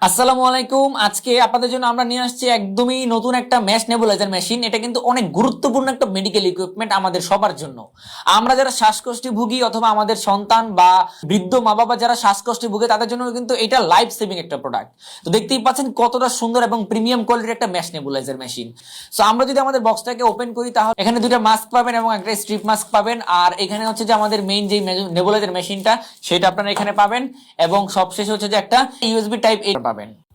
আসসালামু আলাইকুম। আজকে আপনাদের জন্য আমরা নিয়ে আসছি একদমই নতুন একটা ম্যাশ নেবুলাইজার মেশিন। এটা কিন্তু অনেক গুরুত্বপূর্ণ একটা মেডিকেল ইকুইপমেন্ট আমাদের সবার জন্য। আমরা যারা শ্বাসকষ্টে ভুগি অথবা আমাদের সন্তান বা বৃদ্ধ মা বাবা যারা শ্বাসকষ্টে ভুগে তাদের জন্য কিন্তু এটা লাইফ সেভিং একটা প্রোডাক্ট। তো দেখতেই পাচ্ছেন কতটা সুন্দর এবং প্রিমিয়াম কোয়ালিটির একটা ম্যাশ নেবুলাইজার মেশিন। সো আমরা যদি আমাদের বক্সটাকে ওপেন করি তাহলে এখানে দুইটা মাস্ক পাবেন এবং একটা স্ট্রিপ মাস্ক পাবেন। আর এখানে হচ্ছে যে আমাদের মেইন যে নেবুলাইজার মেশিনটা সেটা আপনারা এখানে পাবেন এবং সবশেষে হচ্ছে যে একটা ইউএসবি টাইপ এ পাবেন।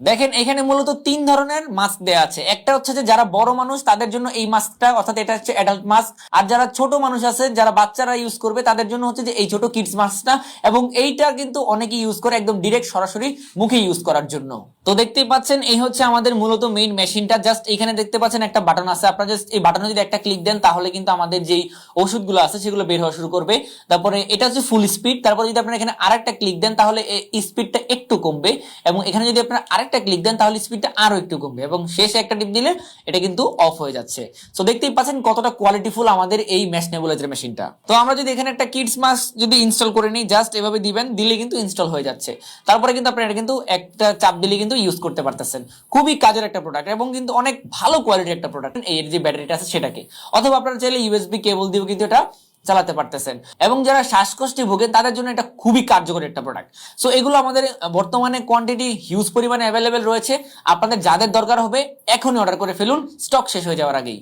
দেখেন এখানে মূলত তিন ধরনের মাস্ক দেওয়া আছে। একটা হচ্ছে যে যারা বড় মানুষ তাদের জন্য এই মাস্কটা, অর্থাৎ এটা হচ্ছে অ্যাডাল্ট মাস্ক। আর যারা ছোট মানুষ আছে, যারা বাচ্চারা ইউজ করবে তাদের জন্য হচ্ছে যে এই ছোট কিডস মাস্কটা। এবং এইটা কিন্তু অনেকে ইউজ করে একদম ডিরেক্ট সরাসরি মুখে ইউজ করার জন্য। তো দেখতেই পাচ্ছেন এই হচ্ছে আমাদের মূলত মেইন মেশিনটা। জাস্ট এখানে দেখতে পাচ্ছেন একটা বাটন আছে, আপনারা জাস্ট এই বাটনে যদি একটা ক্লিক দেন তাহলে কিন্তু আমাদের যেই ওষুধগুলো আছে সেগুলো বের হওয়া শুরু করবে। তারপরে এটা হচ্ছে ফুল স্পিড। তারপরে যদি আপনারা এখানে আরেকটা ক্লিক দেন তাহলে এই স্পিডটা একটু কমবে এবং এখানে যদি আপনারা আরেকটা ক্লিক দেন তাহলে স্পিডটা আরো একটু কমবে এবং শেষে একটা টিপ দিলে এটা কিন্তু অফ হয়ে যাচ্ছে। সো দেখতেই পাচ্ছেন কতটা কোয়ালিটিফুল আমাদের এই ম্যাশ নেবুলাইজার মেশিনটা। তো আমরা যদি এখানে একটা কিডস মাস্ক যদি ইনস্টল করে নিই, জাস্ট এভাবে দিবেন, দিলে কিন্তু ইনস্টল হয়ে যাচ্ছে। তারপরে কিন্তু আপনারা এটা কিন্তু একটা চাপ দিলে কিন্তু ইউজ করতে পারতেছেন। খুবই কাজের একটা প্রোডাক্ট এবং কিন্তু অনেক ভালো কোয়ালিটির একটা প্রোডাক্ট। এর যে ব্যাটারিটা আছে সেটাকে, অথবা আপনারা চাইলে ইউএসবি কেবল দিয়েও কিন্তু এটা চালাতে পারতেছেন। এবং যারা শ্বাসকষ্টে ভোগেন তাদের জন্য এটা খুবই কার্যকরী একটা প্রোডাক্ট। সো এগুলো আমাদের বর্তমানে কোয়ান্টিটি হিউজ পরিমাণে অ্যাভেলেবেল রয়েছে। আপনাদের যাদের দরকার হবে এখনই অর্ডার করে ফেলুন, স্টক শেষ হয়ে যাওয়ার আগেই।